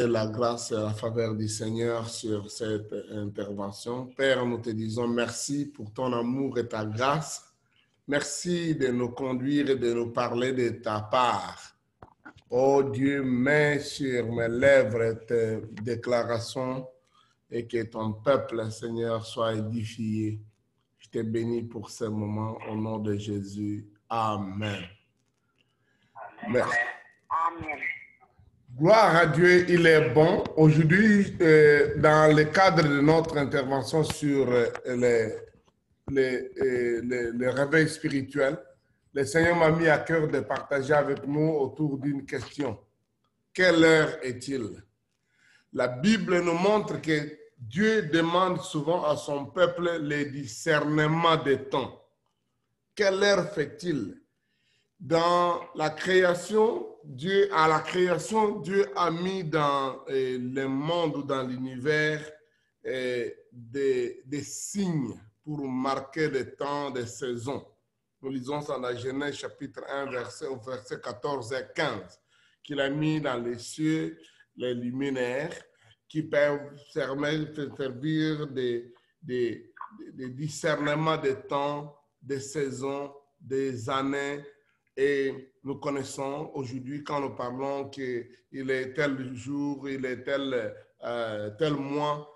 La grâce et la faveur du Seigneur sur cette intervention. Père, nous te disons merci pour ton amour et ta grâce. Merci de nous conduire et de nous parler de ta part. Oh Dieu, mets sur mes lèvres tes déclarations et que ton peuple, Seigneur, soit édifié. Je te bénis pour ce moment au nom de Jésus. Amen. Merci. Amen. Gloire à Dieu, il est bon. Aujourd'hui, dans le cadre de notre intervention sur le réveil spirituel, le Seigneur m'a mis à cœur de partager avec nous autour d'une question. Quelle heure est-il? La Bible nous montre que Dieu demande souvent à son peuple le discernement des temps. Quelle heure fait-il? Dans la création, Dieu a mis dans le monde ou dans l'univers des signes pour marquer le temps des saisons. Nous lisons ça dans Genèse chapitre 1, verset 14 et 15, qu'il a mis dans les cieux les luminaires qui peuvent servir de discernement des temps, des saisons, des années. Et nous connaissons aujourd'hui, quand nous parlons qu'il est tel jour, il est tel mois,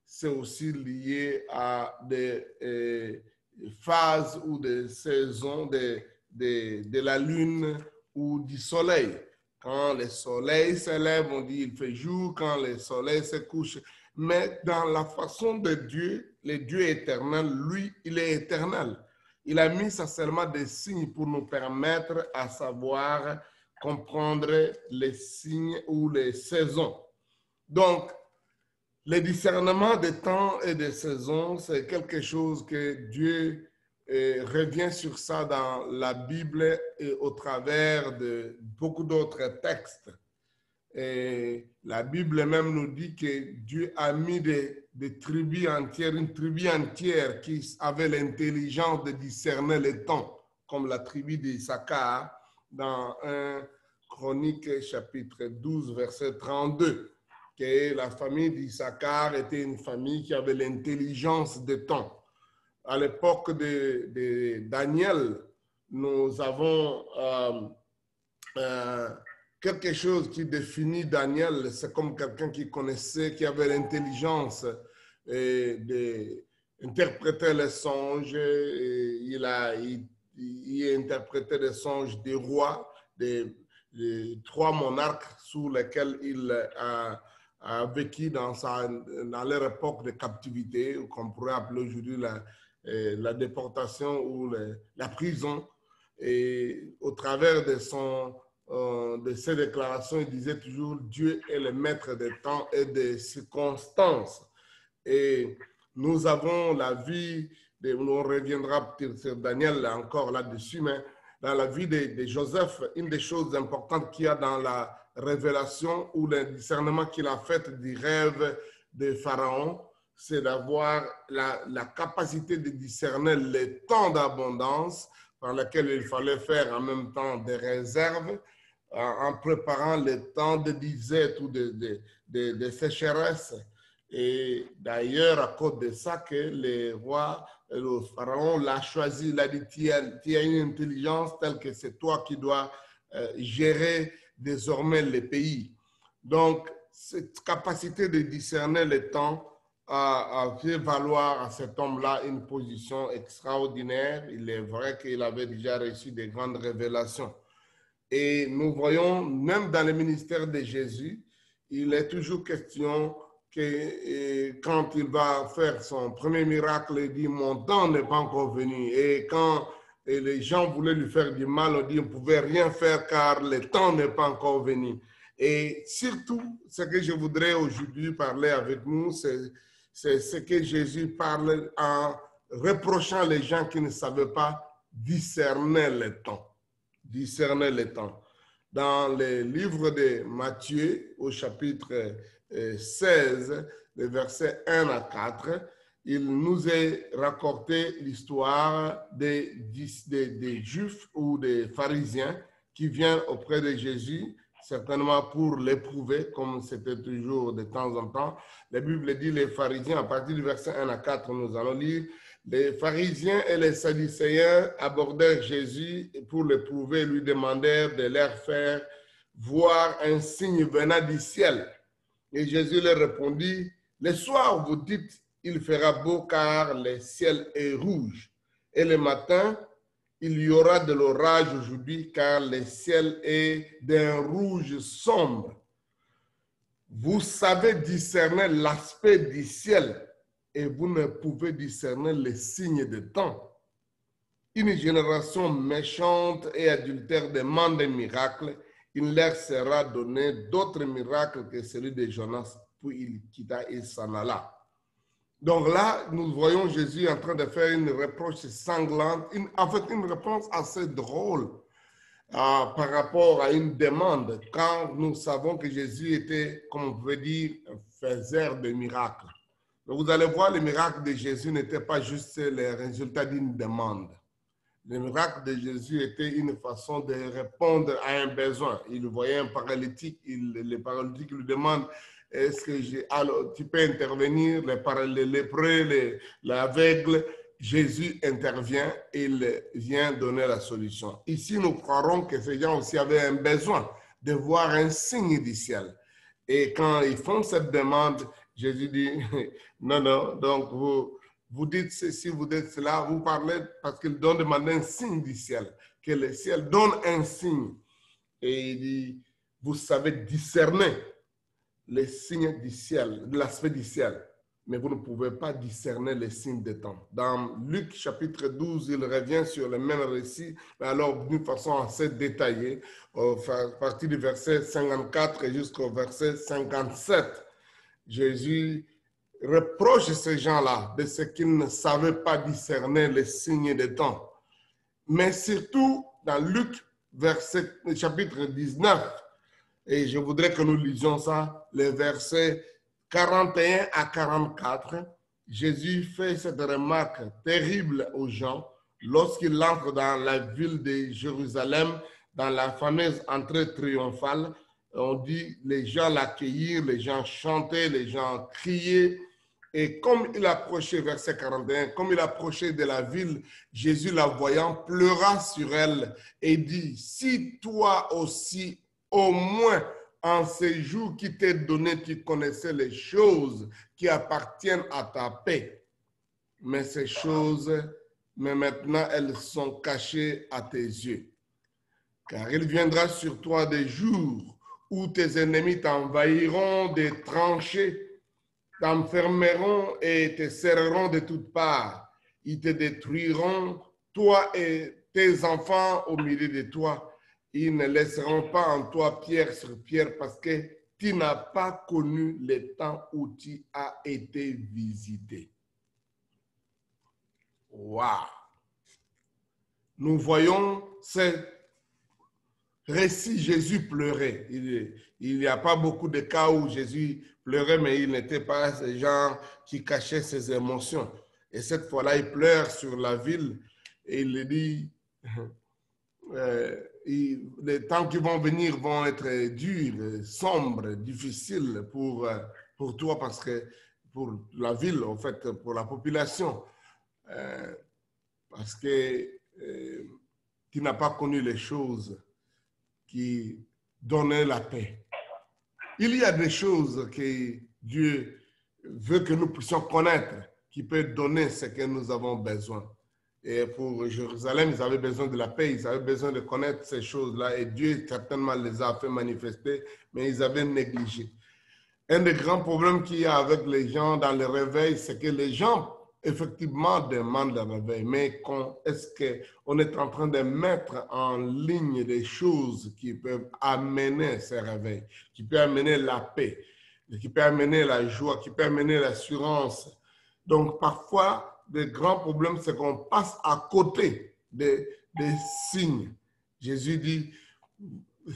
c'est aussi lié à des phases ou des saisons de la lune ou du soleil. Quand le soleil se lève, on dit il fait jour, quand le soleil se couche. Mais dans la façon de Dieu, le Dieu éternel, lui, il est éternel. Il a mis ça seulement des signes pour nous permettre à savoir comprendre les signes ou les saisons. Donc, le discernement des temps et des saisons, c'est quelque chose que Dieu revient sur ça dans la Bible et au travers de beaucoup d'autres textes. Et la Bible même nous dit que Dieu a mis des tribus entières, une tribu entière qui avait l'intelligence de discerner les temps, comme la tribu d'Issachar dans 1 Chronique chapitre 12, verset 32, que la famille d'Issachar était une famille qui avait l'intelligence des temps. À l'époque de Daniel, nous avons quelque chose qui définit Daniel, c'est comme quelqu'un qui connaissait, qui avait l'intelligence d'interpréter les songes. Il interprétait les songes des rois, des 3 monarques sous lesquels il a vécu dans leur époque de captivité, qu'on pourrait appeler aujourd'hui la déportation ou la prison. Et au travers de ses déclarations, il disait toujours Dieu est le maître des temps et des circonstances. Et nous avons la vie, on reviendra peut-être sur Daniel encore là-dessus, mais dans la vie de Joseph, une des choses importantes qu'il y a dans la révélation ou le discernement qu'il a fait du rêve de Pharaon, c'est d'avoir la capacité de discerner les temps d'abondance par lesquels il fallait faire en même temps des réserves, en préparant le temps de disette ou de sécheresse. Et d'ailleurs, à cause de ça, que le roi, le pharaon l'a choisi, il a dit, tu as une intelligence telle que c'est toi qui dois gérer désormais le pays. Donc, cette capacité de discerner le temps a fait valoir à cet homme-là une position extraordinaire. Il est vrai qu'il avait déjà reçu des grandes révélations. Et nous voyons, même dans le ministère de Jésus, il est toujours question que quand il va faire son premier miracle, il dit « Mon temps n'est pas encore venu ». Et quand les gens voulaient lui faire du mal, on dit « On ne pouvait rien faire car le temps n'est pas encore venu ». Et surtout, ce que je voudrais aujourd'hui parler avec nous, c'est ce que Jésus parle en reprochant les gens qui ne savaient pas discerner le temps. Discerner le temps. Dans le livre de Matthieu, au chapitre 16, les versets 1 à 4, il nous est raconté l'histoire des Juifs ou des pharisiens qui viennent auprès de Jésus certainement pour l'éprouver, comme c'était toujours de temps en temps. La Bible dit les pharisiens, à partir du verset 1 à 4, nous allons lire, les pharisiens et les sadducéens abordèrent Jésus pour l'éprouver, lui demandèrent de leur faire voir un signe venant du ciel. Et Jésus leur répondit, le soir vous dites, il fera beau car le ciel est rouge. Et le matin, il y aura de l'orage aujourd'hui car le ciel est d'un rouge sombre. Vous savez discerner l'aspect du ciel et vous ne pouvez discerner les signes de temps. Une génération méchante et adultère demande des miracles. Il leur sera donné d'autres miracles que celui de Jonas. Puis il quitta et s'en alla. Donc là, nous voyons Jésus en train de faire une reproche sanglante, en fait une réponse assez drôle par rapport à une demande, quand nous savons que Jésus était, comme on peut dire, un faiseur de miracles. Donc vous allez voir, les miracles de Jésus n'étaient pas juste les résultats d'une demande. Les miracles de Jésus étaient une façon de répondre à un besoin. Il voyait un paralytique, le paralytique lui demande est-ce que tu peux intervenir, les lépreux, l'aveugle. Jésus intervient et il vient donner la solution. Ici, nous croirons que ces gens aussi avaient un besoin de voir un signe du ciel. Et quand ils font cette demande, Jésus dit, non, non, donc vous dites ceci, vous dites cela, vous parlez parce qu'ils ont demandé un signe du ciel, que le ciel donne un signe. Et il dit, vous savez discerner les signes du ciel, l'aspect du ciel, mais vous ne pouvez pas discerner les signes des temps. Dans Luc chapitre 12, il revient sur le même récit, mais alors d'une façon assez détaillée, à partir du verset 54 jusqu'au verset 57. Jésus reproche ces gens-là de ce qu'ils ne savaient pas discerner les signes des temps. Mais surtout, dans Luc chapitre 19, et je voudrais que nous lisions ça, les versets 41 à 44, Jésus fait cette remarque terrible aux gens lorsqu'il entre dans la ville de Jérusalem, dans la fameuse entrée triomphale. On dit, les gens l'accueillirent, les gens chantaient, les gens criaient. Et comme il approchait, verset 41, comme il approchait de la ville, Jésus, la voyant, pleura sur elle et dit, si toi aussi, au moins en ces jours qui t'est donné, tu connaissais les choses qui appartiennent à ta paix. Mais ces choses, mais maintenant, elles sont cachées à tes yeux. Car il viendra sur toi des jours où tes ennemis t'envahiront des tranchées, t'enfermeront et te serreront de toutes parts. Ils te détruiront, toi et tes enfants au milieu de toi. Ils ne laisseront pas en toi pierre sur pierre parce que tu n'as pas connu le temps où tu as été visité. Waouh! Nous voyons ce récit, Jésus pleurait. Il n'y a pas beaucoup de cas où Jésus pleurait, mais il n'était pas ce genre qui cachait ses émotions. Et cette fois-là, il pleure sur la ville et il dit... les temps qui vont venir vont être durs, sombres, difficiles pour toi parce que pour la ville, en fait, pour la population, parce que tu n'as pas connu les choses qui donnaient la paix. Il y a des choses que Dieu veut que nous puissions connaître, qui peuvent donner ce que nous avons besoin. Et pour Jérusalem, ils avaient besoin de la paix, ils avaient besoin de connaître ces choses-là et Dieu certainement les a fait manifester, mais ils avaient négligé. Un des grands problèmes qu'il y a avec les gens dans le réveil, c'est que les gens effectivement demandent le réveil, mais est-ce qu'on est en train de mettre en ligne des choses qui peuvent amener ce réveil, qui peuvent amener la paix, qui peuvent amener la joie, qui peuvent amener l'assurance. Donc parfois, le grand problème, c'est qu'on passe à côté des signes. Jésus dit,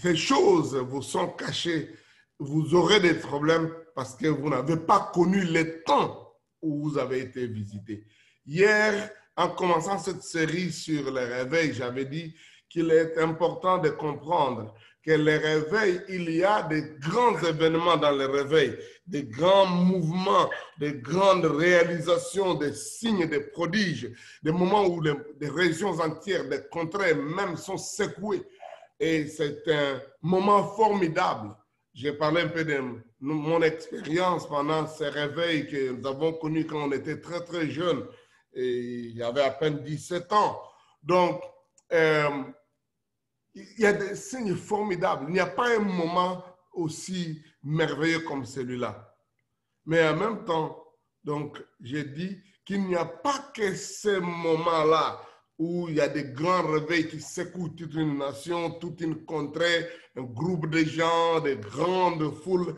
ces choses vous sont cachées, vous aurez des problèmes parce que vous n'avez pas connu le temps où vous avez été visité. Hier, en commençant cette série sur le réveil, j'avais dit qu'il est important de comprendre que les réveils, il y a des grands événements dans les réveils, des grands mouvements, des grandes réalisations, des signes, des prodiges, des moments où des régions entières, des contrées même sont secouées. Et c'est un moment formidable. J'ai parlé un peu de mon expérience pendant ces réveils que nous avons connus quand on était très, très jeunes. Et il y avait à peine 17 ans. Donc, il y a des signes formidables. Il n'y a pas un moment aussi merveilleux comme celui-là. Mais en même temps, donc, j'ai dit qu'il n'y a pas que ces moments-là où il y a des grands réveils qui secouent toute une nation, toute une contrée, un groupe de gens, des grandes foules,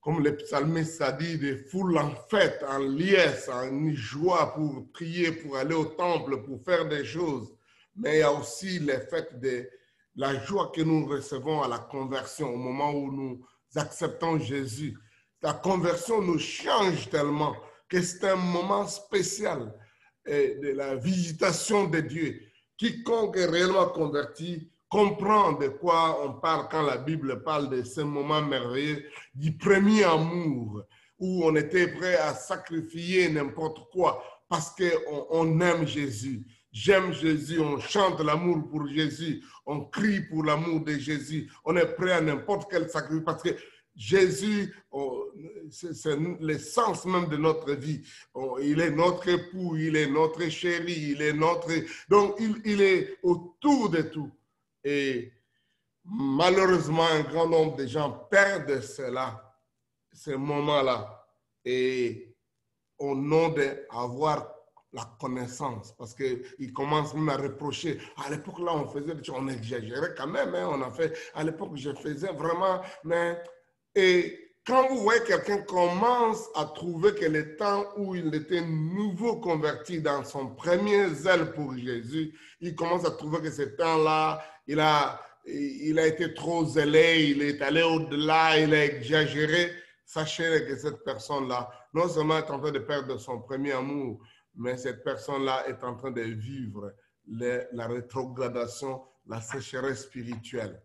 comme le psalmiste a dit, des foules en fête, en liesse, en joie pour prier, pour aller au temple, pour faire des choses. Mais il y a aussi les fêtes de la joie que nous recevons à la conversion, au moment où nous acceptons Jésus. La conversion nous change tellement que c'est un moment spécial de la visitation de Dieu. Quiconque est réellement converti comprend de quoi on parle quand la Bible parle de ce moment merveilleux du premier amour, où on était prêt à sacrifier n'importe quoi parce qu'on aime Jésus. J'aime Jésus, on chante l'amour pour Jésus, on crie pour l'amour de Jésus, on est prêt à n'importe quel sacrifice parce que Jésus, c'est l'essence même de notre vie. Il est notre époux, il est notre chéri, il est notre... Donc, il est autour de tout. Et malheureusement, un grand nombre de gens perdent cela, ces moments-là, et au nom d'avoir la connaissance, parce qu'ils commencent même à reprocher. À l'époque, là, on faisait des choses, on exagérait quand même, hein, on a fait, à l'époque, je faisais vraiment, mais... Et quand vous voyez quelqu'un commence à trouver que le temps où il était nouveau converti dans son premier zèle pour Jésus, il commence à trouver que ce temps-là, il a été trop zélé, il est allé au-delà, il a exagéré. Sachez que cette personne-là, non seulement est en train de perdre son premier amour, mais cette personne-là est en train de vivre la rétrogradation, la sécheresse spirituelle.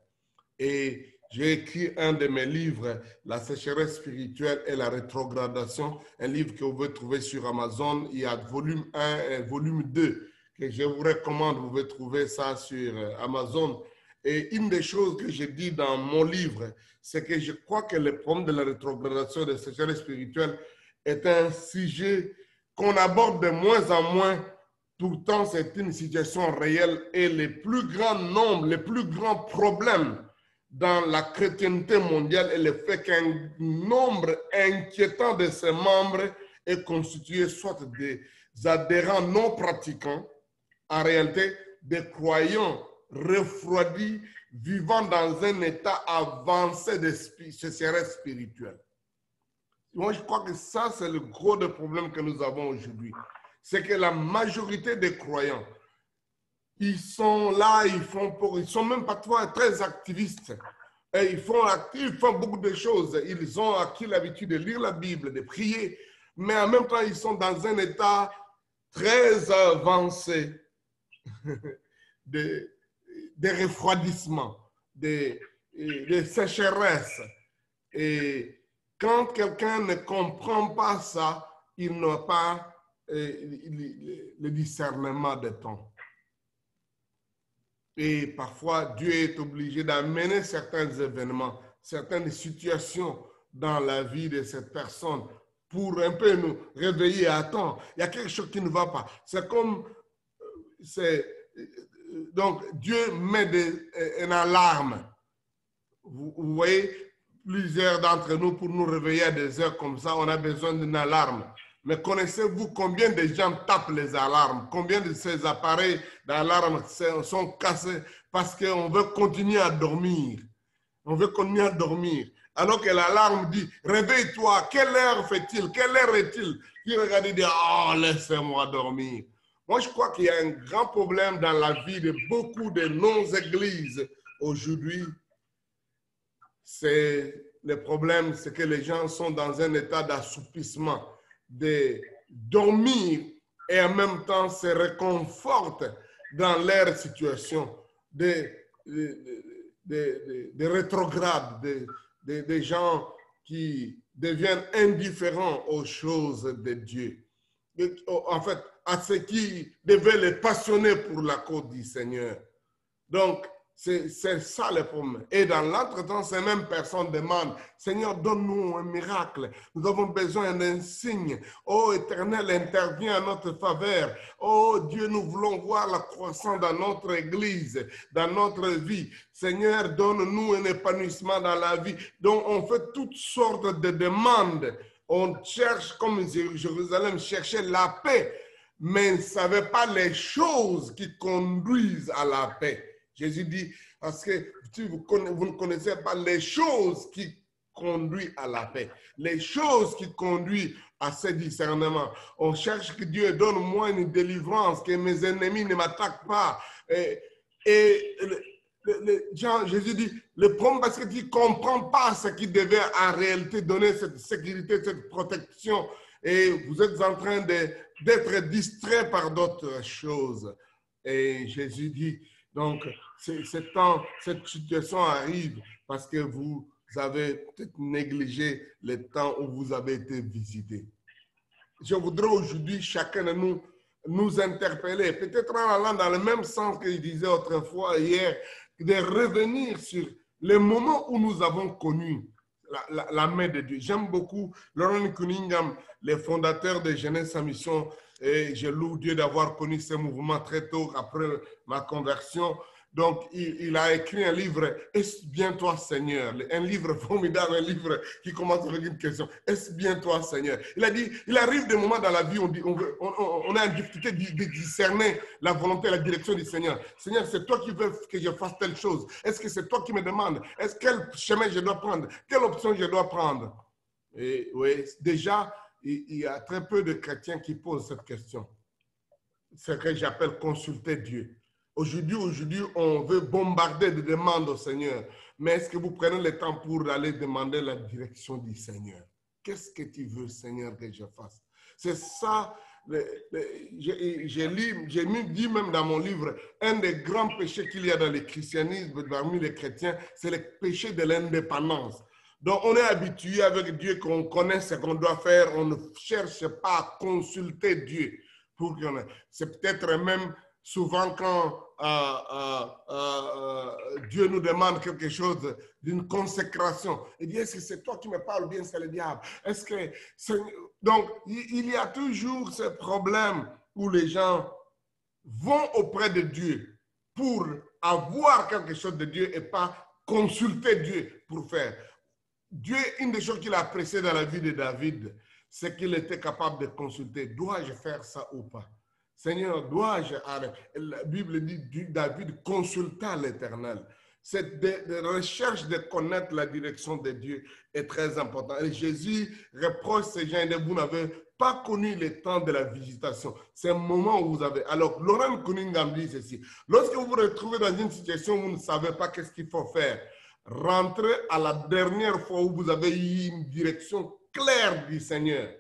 Et j'ai écrit un de mes livres, La sécheresse spirituelle et la rétrogradation, un livre que vous pouvez trouver sur Amazon. Il y a volume 1 et volume 2 que je vous recommande. Vous pouvez trouver ça sur Amazon. Et une des choses que j'ai dit dans mon livre, c'est que je crois que le problème de la rétrogradation et de la sécheresse spirituelle est un sujet qu'on aborde de moins en moins. Pourtant, c'est une situation réelle et les plus grands nombres, les plus grands problèmes dans la chrétienté mondiale est le fait qu'un nombre inquiétant de ses membres est constitué soit des adhérents non pratiquants, en réalité des croyants refroidis, vivant dans un état avancé de sécheresse spirituelle. Moi, je crois que ça, c'est le gros des problèmes que nous avons aujourd'hui. C'est que la majorité des croyants, ils sont là, ils sont même parfois très activistes. Et ils font beaucoup de choses. Ils ont acquis l'habitude de lire la Bible, de prier, mais en même temps, ils sont dans un état très avancé de refroidissement, de sécheresse. Et quand quelqu'un ne comprend pas ça, il n'a pas le discernement de temps. Et parfois, Dieu est obligé d'amener certains événements, certaines situations dans la vie de cette personne pour un peu nous réveiller à temps. Il y a quelque chose qui ne va pas. C'est comme... donc, Dieu met une alarme. Vous voyez, plusieurs d'entre nous, pour nous réveiller à des heures comme ça, on a besoin d'une alarme. Mais connaissez-vous combien de gens tapent les alarmes? Combien de ces appareils d'alarme sont cassés parce qu'on veut continuer à dormir? On veut continuer à dormir. Alors que l'alarme dit, réveille-toi, quelle heure fait-il? Quelle heure est-il? Il regarde et dit, oh, laissez-moi dormir. Moi, je crois qu'il y a un grand problème dans la vie de beaucoup de non-églises aujourd'hui. Le problème, c'est que les gens sont dans un état d'assoupissement, de dormir et en même temps se réconfortent dans leur situation, de des rétrogrades, des gens qui deviennent indifférents aux choses de Dieu. En fait, à ce qui devait les passionner pour la cause du Seigneur. Donc, c'est ça le problème. Et dans l'entretemps, ces mêmes personnes demandent, Seigneur, donne-nous un miracle. Nous avons besoin d'un signe. Oh, Éternel, interviens en notre faveur. Oh, Dieu, nous voulons voir la croissance dans notre Église, dans notre vie. Seigneur, donne-nous un épanouissement dans la vie. Donc, on fait toutes sortes de demandes. On cherche, comme Jérusalem cherchait la paix, mais ne savait pas les choses qui conduisent à la paix. Jésus dit, parce que vous ne connaissez pas les choses qui conduisent à la paix, les choses qui conduisent à ce discernement. On cherche que Dieu donne-moi une délivrance, que mes ennemis ne m'attaquent pas. Jésus dit, le problème, parce que tu ne comprends pas ce qui devait en réalité donner cette sécurité, cette protection, et vous êtes en train d'être distrait par d'autres choses. Et Jésus dit, donc, cette situation arrive parce que vous avez peut-être négligé le temps où vous avez été visité. Je voudrais aujourd'hui, chacun de nous interpeller, peut-être en allant dans le même sens qu'il disait autrefois, hier, de revenir sur les moments où nous avons connu la main de Dieu. J'aime beaucoup Lauren Cunningham, le fondateur de Jeunesse en Mission, et je loue Dieu d'avoir connu ce mouvement très tôt après ma conversion. Donc, il a écrit un livre, « Est-ce bien toi, Seigneur ?» Un livre formidable, un livre qui commence avec une question, « Est-ce bien toi, Seigneur ?» Il a dit, il arrive des moments dans la vie où on a une difficulté de discerner la volonté et la direction du Seigneur. « Seigneur, c'est toi qui veux que je fasse telle chose. Est-ce que c'est toi qui me demandes? Quel chemin je dois prendre? Quelle option je dois prendre ?» Et oui, déjà, il y a très peu de chrétiens qui posent cette question. C'est ce que j'appelle consulter Dieu. Aujourd'hui, on veut bombarder de demandes au Seigneur. Mais est-ce que vous prenez le temps pour aller demander la direction du Seigneur? Qu'est-ce que tu veux, Seigneur, que je fasse? C'est ça, j'ai dit même dans mon livre, un des grands péchés qu'il y a dans le christianisme, parmi les chrétiens, c'est le péché de l'indépendance. Donc, on est habitué avec Dieu qu'on connaît ce qu'on doit faire. On ne cherche pas à consulter Dieu. C'est peut-être même souvent quand Dieu nous demande quelque chose d'une consécration. Il dit, est-ce que c'est toi qui me parles ou bien c'est le diable? Donc, il y a toujours ce problème où les gens vont auprès de Dieu pour avoir quelque chose de Dieu et pas consulter Dieu pour faire. Dieu, une des choses qu'il a appréciées dans la vie de David, c'est qu'il était capable de consulter. Dois-je faire ça ou pas? Seigneur, dois-je arrêter? La Bible dit, David consulta l'Éternel. Cette recherche de connaître la direction de Dieu est très importante. Et Jésus reproche ces gens, vous n'avez pas connu le temps de la visitation. C'est un moment où vous avez... Alors, Lauren Cunningham dit ceci. Lorsque vous vous retrouvez dans une situation où vous ne savez pas qu'est-ce qu'il faut faire, rentrez à la dernière fois où vous avez eu une direction claire du Seigneur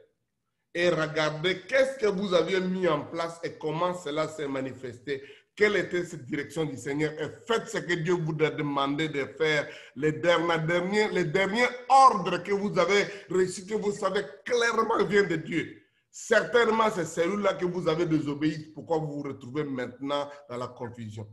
et regardez qu'est-ce que vous aviez mis en place et comment cela s'est manifesté. Quelle était cette direction du Seigneur et faites ce que Dieu vous a demandé de faire. Les derniers ordres que vous avez reçus, que vous savez clairement vient de Dieu. Certainement, c'est celui-là que vous avez désobéi. Pourquoi vous vous retrouvez maintenant dans la confusion?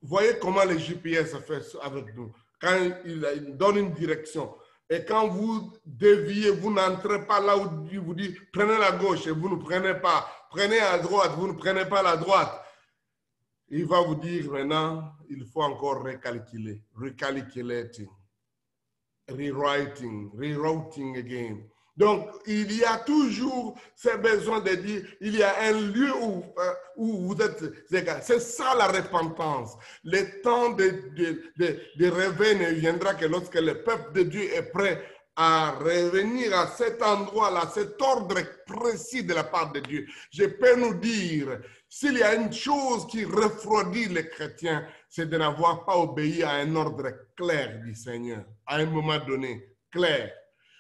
Voyez comment le GPS fait avec nous. Quand il donne une direction et quand vous déviez, vous n'entrez pas là où il vous dit prenez la gauche et vous ne prenez pas. Prenez à droite, vous ne prenez pas la droite. Il va vous dire maintenant, il faut encore recalculer. Recalculating. Rewriting. Rerouting again. Donc, il y a toujours ce besoin de dire, il y a un lieu où vous êtes égarés. C'est ça la repentance. Le temps de réveil ne viendra que lorsque le peuple de Dieu est prêt à revenir à cet endroit-là, cet ordre précis de la part de Dieu. Je peux nous dire, s'il y a une chose qui refroidit les chrétiens, c'est de n'avoir pas obéi à un ordre clair du Seigneur, à un moment donné, clair.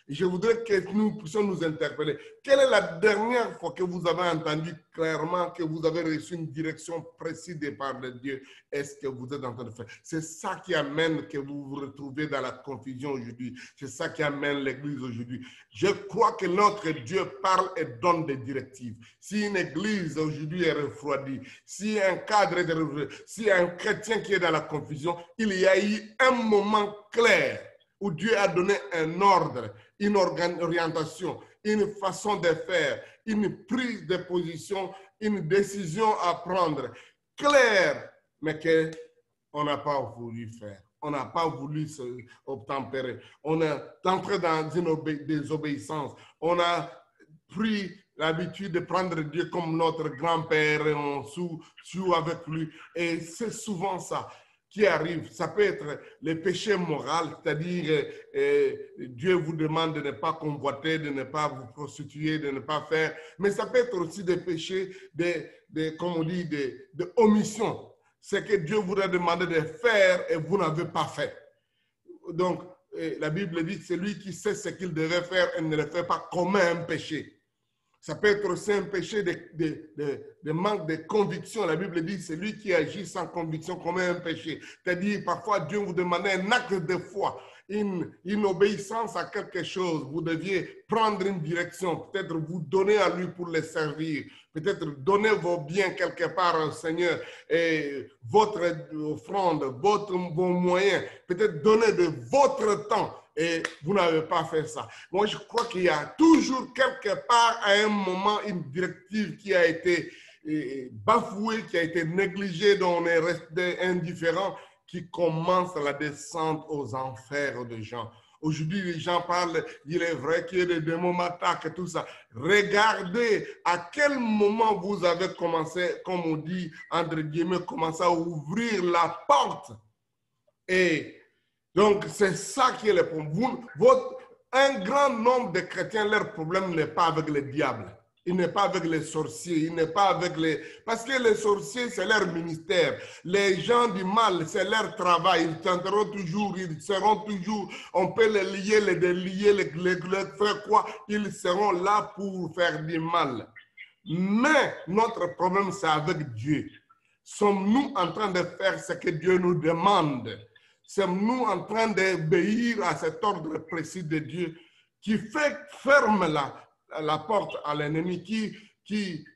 Je voudrais que nous puissions nous interpeller. Quelle est la dernière fois que vous avez entendu clairement que vous avez reçu une direction précise de part de Dieu? Est-ce que vous êtes en train de faire? C'est ça qui amène que vous vous retrouvez dans la confusion aujourd'hui. C'est ça qui amène l'Église aujourd'hui. Je crois que notre Dieu parle et donne des directives. Si une Église aujourd'hui est refroidie, si un cadre est refroidi, si un chrétien qui est dans la confusion, il y a eu un moment clair où Dieu a donné un ordre, une orientation, une façon de faire, une prise de position, une décision à prendre claire, mais qu'on n'a pas voulu faire. On n'a pas voulu obtempérer. On est entré dans une désobéissance. On a pris l'habitude de prendre Dieu comme notre grand-père et on joue avec lui. Et c'est souvent ça qui arrive. Ça peut être le péché moral, c'est-à-dire Dieu vous demande de ne pas convoiter, de ne pas vous prostituer, de ne pas faire. Mais ça peut être aussi des péchés comme on dit, de omission. C'est que Dieu vous a demandé de faire et vous n'avez pas fait. Donc, la Bible dit que celui qui sait ce qu'il devait faire et ne le fait pas commet un péché. Ça peut être aussi un péché de manque de conviction. La Bible dit que celui qui agit sans conviction commet un péché. C'est-à-dire, parfois, Dieu vous demandait un acte de foi, une obéissance à quelque chose. Vous deviez prendre une direction, peut-être vous donner à lui pour le servir, peut-être donner vos biens quelque part au Seigneur, et votre offrande, vos moyens, peut-être donner de votre temps. Et vous n'avez pas fait ça. Moi, je crois qu'il y a toujours quelque part, à un moment, une directive qui a été bafouée, qui a été négligée, dont on est resté indifférent, qui commence la descente aux enfers des gens. Aujourd'hui, les gens parlent, il est vrai qu'il y a des démons m'attaquent et tout ça. Regardez à quel moment vous avez commencé, comme on dit, entre guillemets, commencé à ouvrir la porte. Et donc, c'est ça qui est le problème. Un grand nombre de chrétiens, leur problème n'est pas avec le diable. Il n'est pas avec les sorciers. Il n'est pas avec les... Parce que les sorciers, c'est leur ministère. Les gens du mal, c'est leur travail. Ils tenteront toujours, ils seront toujours... On peut les lier, les délier, les faire quoi? Ils seront là pour faire du mal. Mais notre problème, c'est avec Dieu. Sommes-nous en train de faire ce que Dieu nous demande? Sommes-nous en train d'obéir à cet ordre précis de Dieu qui ferme la porte à l'ennemi, qui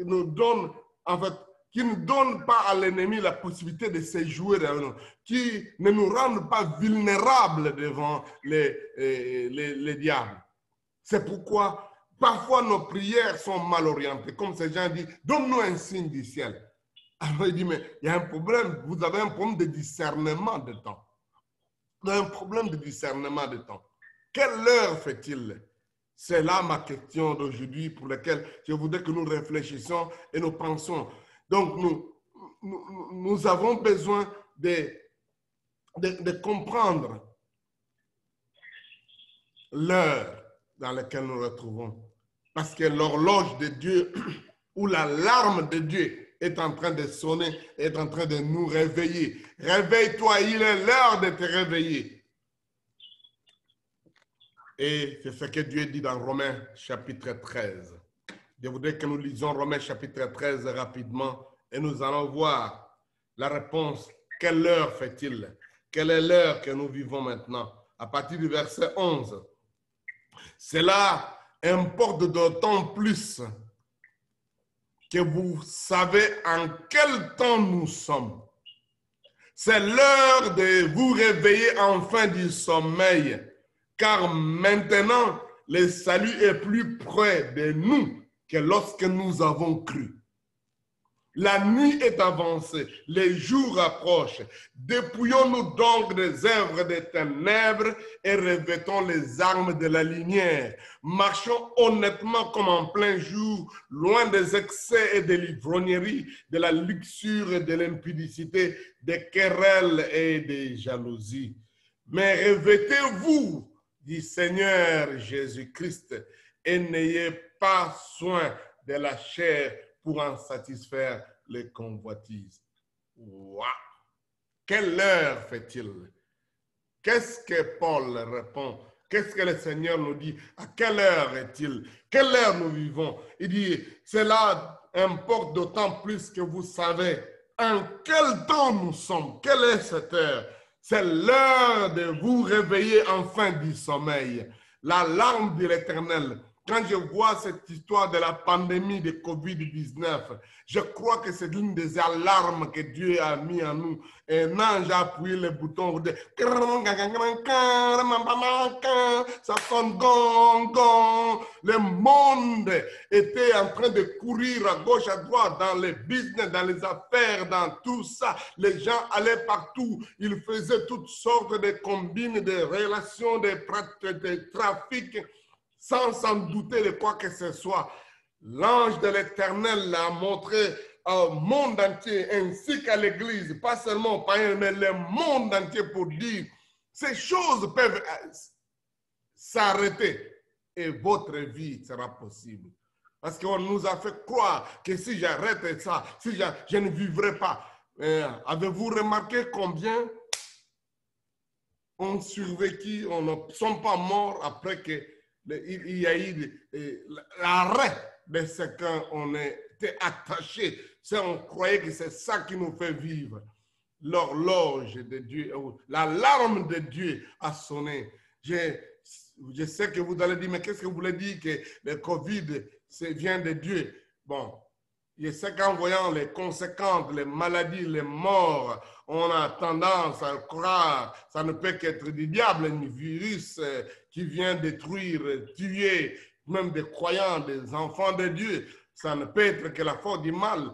nous donne, en fait, qui ne donne pas à l'ennemi la possibilité de se jouer avec nous, qui ne nous rend pas vulnérables devant les diables. C'est pourquoi parfois nos prières sont mal orientées. Comme ces gens disent, donne-nous un signe du ciel. Alors il dit, mais il y a un problème, vous avez un problème de discernement de temps. Vous avez un problème de discernement de temps. Quelle heure fait-il? C'est là ma question d'aujourd'hui pour laquelle je voudrais que nous réfléchissions et nous pensions. Donc nous avons besoin de comprendre l'heure dans laquelle nous nous retrouvons. Parce que l'horloge de Dieu ou l'alarme de Dieu est en train de sonner, est en train de nous réveiller. Réveille-toi, il est l'heure de te réveiller. Et c'est ce que Dieu dit dans Romains chapitre 13. Je voudrais que nous lisions Romains chapitre 13 rapidement et nous allons voir la réponse. Quelle heure fait-il? Quelle est l'heure que nous vivons maintenant? À partir du verset 11. Cela importe d'autant plus que vous savez en quel temps nous sommes. C'est l'heure de vous réveiller enfin du sommeil, car maintenant, le salut est plus près de nous que lorsque nous avons cru. La nuit est avancée, les jours approchent. Dépouillons-nous donc des œuvres des ténèbres et revêtons les armes de la lumière. Marchons honnêtement comme en plein jour, loin des excès et de l'ivrognerie, de la luxure et de l'impudicité, des querelles et des jalousies. Mais revêtez-vous du Seigneur Jésus-Christ et n'ayez pas soin de la chair pour en satisfaire les convoitises. Waouh! Quelle heure fait-il? Qu'est-ce que Paul répond Qu'est-ce que le Seigneur nous dit? À quelle heure est-il? Quelle heure nous vivons? Il dit, cela importe d'autant plus que vous savez en quel temps nous sommes. Quelle est cette heure? C'est l'heure de vous réveiller enfin du sommeil. L'alarme de l'Éternel. Quand je vois cette histoire de la pandémie de COVID-19, je crois que c'est l'une des alarmes que Dieu a mis en nous. Un ange a appuyé le bouton, ça sonne gong, gong. Le monde était en train de courir à gauche, à droite, dans les business, dans les affaires, dans tout ça. Les gens allaient partout. Ils faisaient toutes sortes de combines, de relations, de trafic, sans s'en douter de quoi que ce soit. L'ange de l'Éternel l'a montré au monde entier, ainsi qu'à l'Église, pas seulement aux païens, mais le monde entier, pour dire ces choses peuvent s'arrêter et votre vie sera possible. Parce qu'on nous a fait croire que si j'arrête ça, si je ne vivrai pas. Avez-vous remarqué combien ont survécu, on ne sont pas morts après que il y a eu l'arrêt de ce qu'on était attaché. On croyait que c'est ça qui nous fait vivre. L'horloge de Dieu, l'alarme de Dieu a sonné. Je sais que vous allez dire, mais qu'est-ce que vous voulez dire que le Covid vient de Dieu? Bon, je sais qu'en voyant les conséquences, les maladies, les morts, on a tendance à croire que ça ne peut qu'être du diable, un virus qui vient détruire, tuer, même des croyants, des enfants de Dieu. Ça ne peut être que la force du mal.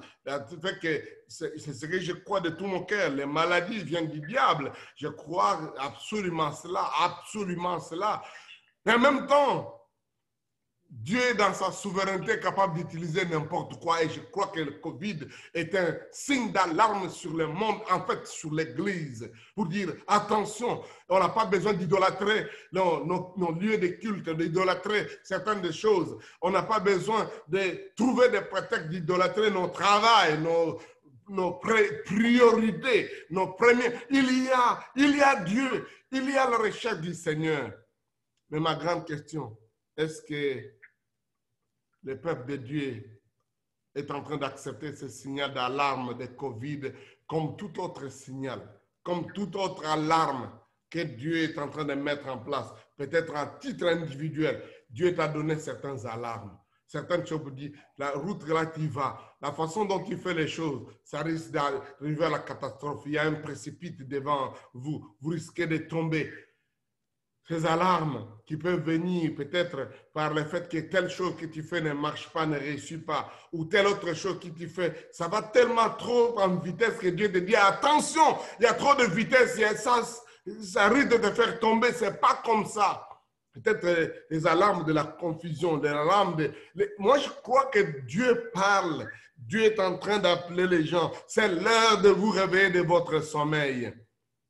C'est ce que je crois de tout mon cœur. Les maladies viennent du diable. Je crois absolument cela, absolument cela. Mais en même temps, Dieu, dans sa souveraineté, est capable d'utiliser n'importe quoi. Et je crois que le Covid est un signe d'alarme sur le monde, en fait, sur l'Église, pour dire, attention, on n'a pas besoin d'idolâtrer nos lieux de culte, d'idolâtrer certaines des choses. On n'a pas besoin de trouver des prétextes d'idolâtrer nos travail, nos priorités, nos premiers. Il y a Dieu, il y a la recherche du Seigneur. Mais ma grande question, est-ce que le peuple de Dieu est en train d'accepter ce signal d'alarme de Covid comme tout autre signal, comme toute autre alarme que Dieu est en train de mettre en place, peut-être à titre individuel? Dieu t'a donné certaines alarmes, certaines choses pour dire la route là tu vas, la façon dont tu fais les choses, ça risque d'arriver à la catastrophe. Il y a un précipice devant vous, vous risquez de tomber. Ces alarmes qui peuvent venir peut-être par le fait que telle chose que tu fais ne marche pas, ne réussit pas, ou telle autre chose que tu fais, ça va tellement trop en vitesse que Dieu te dit attention, il y a trop de vitesse, ça risque de te faire tomber, c'est pas comme ça. Peut-être les alarmes de la confusion, les alarmes Moi, je crois que Dieu parle, Dieu est en train d'appeler les gens, c'est l'heure de vous réveiller de votre sommeil.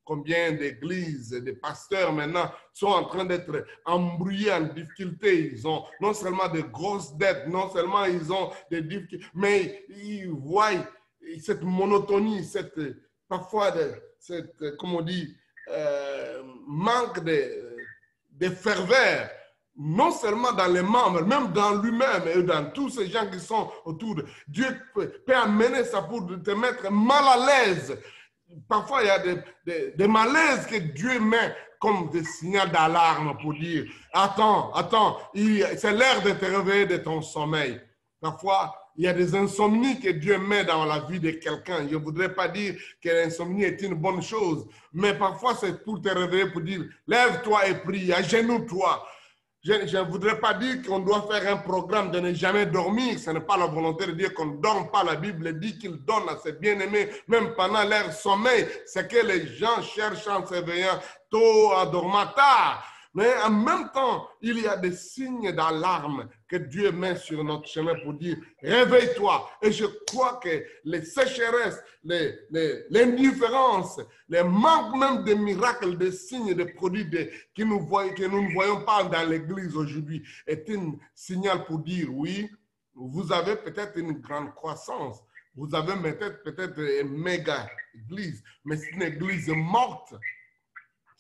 Combien d'églises, de pasteurs maintenant sont en train d'être embrouillés en difficulté. Ils ont non seulement de grosses dettes, non seulement ils ont des difficultés, mais ils voient cette monotonie, parfois comme on dit, manque de ferveur, non seulement dans les membres, même dans lui-même et dans tous ces gens qui sont autour. Dieu peut amener ça pour te mettre mal à l'aise. Parfois, il y a des malaises que Dieu met comme des signaux d'alarme pour dire « Attends, c'est l'heure de te réveiller de ton sommeil. » Parfois, il y a des insomnies que Dieu met dans la vie de quelqu'un. Je ne voudrais pas dire que l'insomnie est une bonne chose, mais parfois, c'est pour te réveiller, pour dire « Lève-toi et prie, agenouille-toi. » Je ne voudrais pas dire qu'on doit faire un programme de ne jamais dormir. Ce n'est pas la volonté de Dieu qu'on ne dorme pas. La Bible dit qu'il donne à ses bien-aimés, même pendant leur sommeil. C'est que les gens cherchent en s'éveillant tôt, en dormant tard. Mais en même temps, il y a des signes d'alarme que Dieu met sur notre chemin pour dire « Réveille-toi ». Et je crois que les sécheresses, l'indifférence, les manques même de miracles, des signes, des produits que nous ne voyons pas dans l'Église aujourd'hui est un signal pour dire « Oui, vous avez peut-être une grande croissance, vous avez peut-être une méga église, mais c'est une église morte. »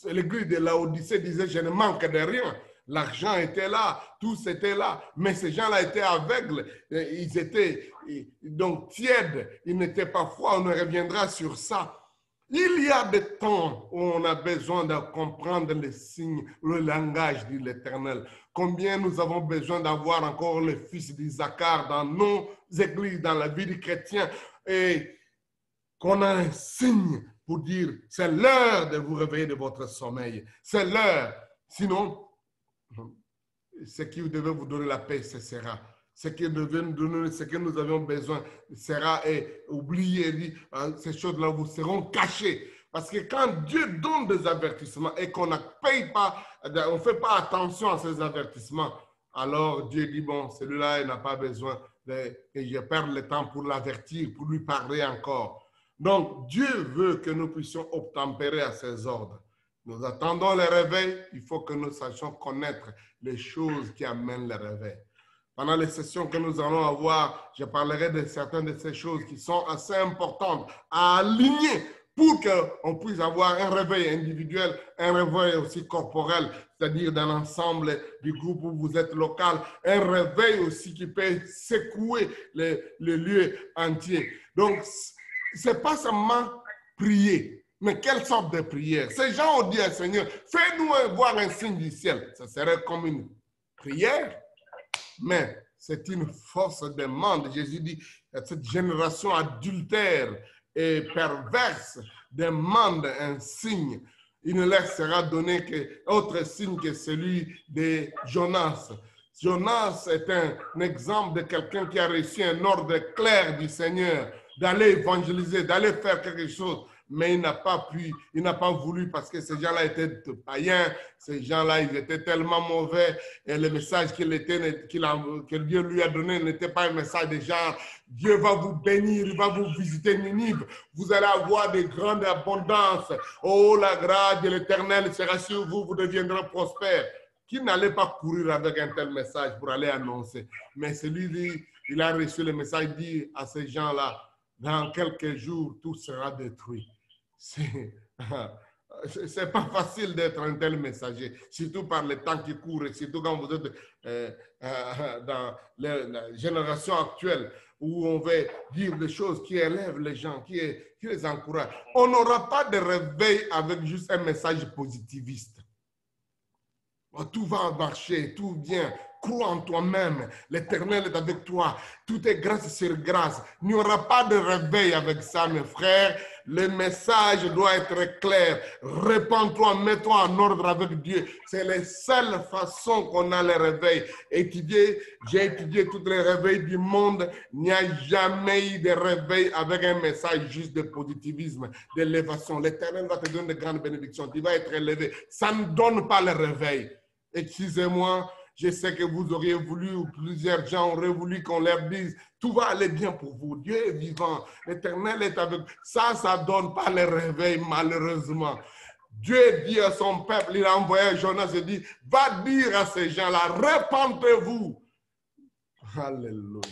l'église de Laodicée disait, je ne manque de rien. L'argent était là, tout était là, mais ces gens-là étaient aveugles, ils étaient donc tièdes, ils n'étaient pas froids, on reviendra sur ça. Il y a des temps où on a besoin de comprendre les signes, le langage de l'Éternel. Combien nous avons besoin d'avoir encore le fils d'Isaacar dans nos églises, dans la vie du chrétien, et qu'on a un signe pour dire, c'est l'heure de vous réveiller de votre sommeil. C'est l'heure. Sinon, ce qui devait vous donner la paix, ce sera. Ce qui devait nous donner, ce que nous avions besoin sera, et oubliez, ces choses-là vous seront cachées. Parce que quand Dieu donne des avertissements et qu'on ne paye pas, on ne fait pas attention à ces avertissements, alors Dieu dit, bon, celui-là, il n'a pas besoin que je perde le temps pour l'avertir, pour lui parler encore. Donc, Dieu veut que nous puissions obtempérer à ses ordres. Nous attendons le réveil, il faut que nous sachions connaître les choses qui amènent le réveil. Pendant les sessions que nous allons avoir, je parlerai de certaines de ces choses qui sont assez importantes à aligner pour qu'on puisse avoir un réveil individuel, un réveil aussi corporel, c'est-à-dire dans l'ensemble du groupe où vous êtes local, un réveil aussi qui peut secouer le lieu entier. Donc, ce n'est pas seulement prier, mais quelle sorte de prière? Ces gens ont dit à Seigneur, fais-nous voir un signe du ciel. Ça serait comme une prière, mais c'est une fausse demande. Jésus dit, cette génération adultère et perverse demande un signe. Il ne leur sera donné qu'autre signe que celui de Jonas. Jonas est un exemple de quelqu'un qui a reçu un ordre clair du Seigneur d'aller évangéliser, d'aller faire quelque chose. Mais il n'a pas pu, il n'a pas voulu parce que ces gens-là étaient païens, ces gens-là, ils étaient tellement mauvais et le message que Dieu lui a donné n'était pas un message de genre, Dieu va vous bénir, il va vous visiter Ninive, vous allez avoir de grandes abondances, oh la grâce de l'Éternel sera sur vous, vous deviendrez prospères. Qui n'allait pas courir avec un tel message pour aller annoncer. Mais celui-là, il a reçu le message, dit à ces gens-là, dans quelques jours, tout sera détruit. C'est pas facile d'être un tel messager, surtout par le temps qui court, et surtout quand vous êtes dans la génération actuelle où on veut dire des choses qui élèvent les gens, qui les encouragent. On n'aura pas de réveil avec juste un message positiviste. Tout va marcher, tout bien. Crois en toi-même. L'Éternel est avec toi. Tout est grâce sur grâce. Il n'y aura pas de réveil avec ça, mes frères. Le message doit être clair. Répands-toi, mets-toi en ordre avec Dieu. C'est la seule façon qu'on a le réveil. J'ai étudié tous les réveils du monde. Il n'y a jamais eu de réveil avec un message juste de positivisme, d'élévation. L'Éternel va te donner de grandes bénédictions. Tu vas être élevé. Ça ne donne pas le réveil. Excusez-moi, je sais que vous auriez voulu, ou plusieurs gens auraient voulu qu'on leur dise, tout va aller bien pour vous. Dieu est vivant, l'Éternel est avec vous. Ça ne donne pas le réveil, malheureusement. Dieu dit à son peuple, il a envoyé Jonas et dit, va dire à ces gens-là, répentez-vous. Alléluia.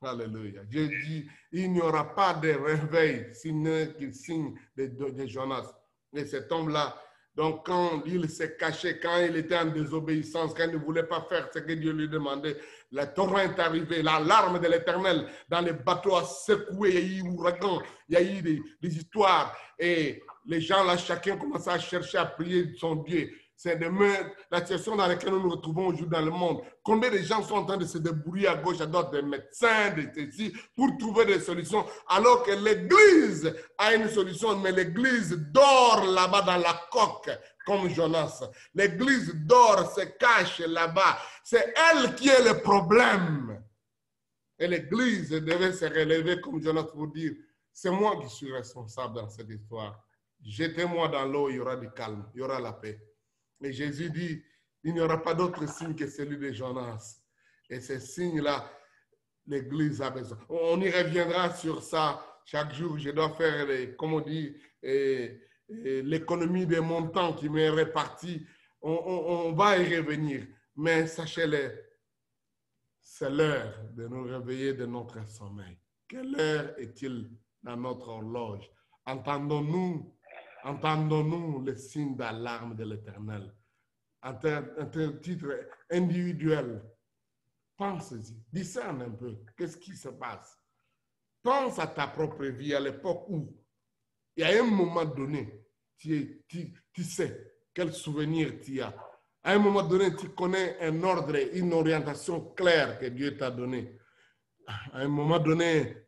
Alléluia. Dieu dit, il n'y aura pas de réveil, sinon qu'il signe de Jonas. Et cet homme-là, donc, quand il s'est caché, quand il était en désobéissance, quand il ne voulait pas faire ce que Dieu lui demandait, le torrent est arrivé, l'alarme de l'Éternel dans les bateaux a secoué, il y a eu ouragan, il y a eu des histoires. Et les gens là, chacun commençait à chercher à prier son Dieu. C'est la situation dans laquelle nous nous retrouvons aujourd'hui dans le monde. Combien de gens sont en train de se débrouiller à gauche, à droite, des médecins, des ceci, pour trouver des solutions, alors que l'Église a une solution, mais l'Église dort là-bas dans la coque, comme Jonas. L'Église dort, se cache là-bas. C'est elle qui est le problème. Et l'Église devait se relever comme Jonas pour dire, c'est moi qui suis responsable dans cette histoire. Jetez-moi dans l'eau, il y aura du calme, il y aura la paix. Et Jésus dit, il n'y aura pas d'autre signe que celui de Jonas. Et ces signes-là, l'Église a besoin. On y reviendra sur ça. Chaque jour, je dois faire, comme on dit, l'économie des montants qui m'est répartie. On va y revenir. Mais sachez-le, c'est l'heure de nous réveiller de notre sommeil. Quelle heure est-il dans notre horloge? Entendons-nous entendons-nous les signes d'alarme de l'Éternel. En titre individuel, pense-y, discerne un peu, qu'est-ce qui se passe? Pense à ta propre vie, à l'époque où, et à un moment donné, tu sais quel souvenir tu as. À un moment donné, tu connais un ordre, une orientation claire que Dieu t'a donnée. À un moment donné,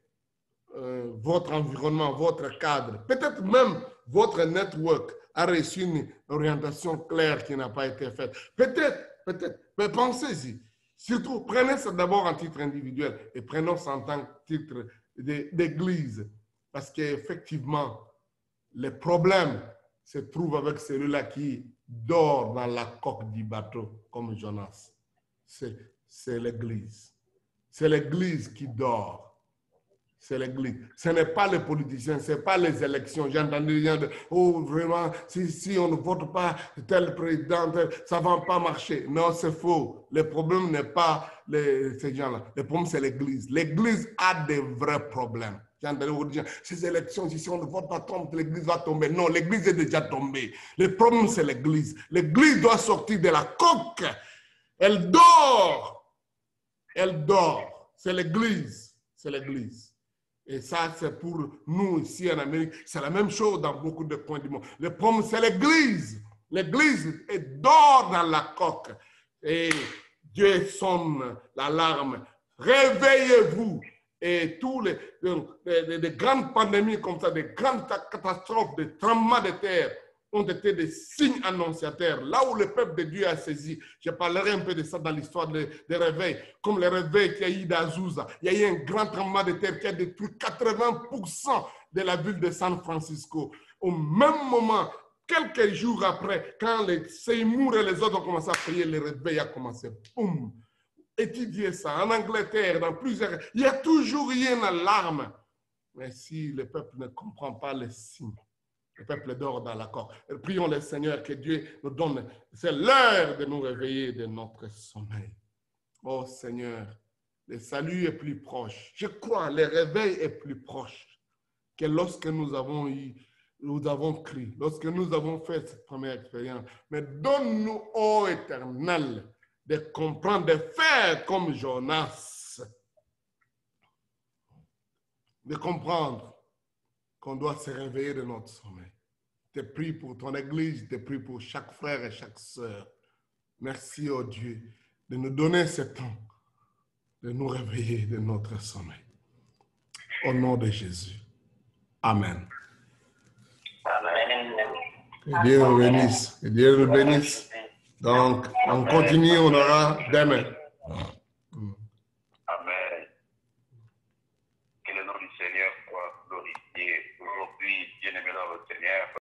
votre environnement, votre cadre, peut-être même votre network a reçu une orientation claire qui n'a pas été faite. Peut-être, mais pensez-y. Surtout, prenez ça d'abord en titre individuel et prenons ça en tant que titre d'église. Parce qu'effectivement, les problèmes se trouvent avec celui-là qui dort dans la coque du bateau, comme Jonas. C'est l'église. C'est l'église qui dort. C'est l'église. Ce n'est pas les politiciens, ce n'est pas les élections. J'ai entendu les gens dire, oh vraiment, si on ne vote pas tel président, ça ne va pas marcher. Non, c'est faux. Le problème n'est pas ces gens-là. Le problème, c'est l'église. L'église a des vrais problèmes. J'ai entendu vous dire, ces élections, si on ne vote pas Trump, l'église va tomber. Non, l'église est déjà tombée. Le problème, c'est l'église. L'église doit sortir de la coque. Elle dort. Elle dort. C'est l'église. C'est l'église. Et ça, c'est pour nous ici en Amérique. C'est la même chose dans beaucoup de coins du monde. Le problème, c'est l'église. L'église dort dans la coque. Et Dieu sonne l'alarme. Réveillez-vous. Et tous les grandes pandémies comme ça, des grandes catastrophes, des tremblements de terre ont été des signes annonciateurs. Là où le peuple de Dieu a saisi, je parlerai un peu de ça dans l'histoire des réveils, comme le réveil qu'il y a eu d'Azusa. Il y a eu un grand tremblement de terre qui a détruit 80% de la ville de San Francisco. Au même moment, quelques jours après, quand les Seymour et les autres ont commencé à prier, le réveil a commencé. Boum! Étudiez ça en Angleterre, dans plusieurs... Il y a toujours eu une alarme. Mais si le peuple ne comprend pas les signes, le peuple dort dans la coque. Prions le Seigneur que Dieu nous donne. C'est l'heure de nous réveiller de notre sommeil. Oh Seigneur, le salut est plus proche. Je crois, le réveil est plus proche que lorsque nous avons crié, lorsque nous avons fait cette première expérience. Mais donne-nous, ô Éternel, de comprendre, de faire comme Jonas, de comprendre qu'on doit se réveiller de notre sommeil. Je te prie pour ton Église, je te prie pour chaque frère et chaque sœur. Merci, oh Dieu, de nous donner ce temps, de nous réveiller de notre sommeil. Au nom de Jésus. Amen. Que Dieu nous bénisse. Que Dieu nous bénisse. Donc, on continue, on aura demain.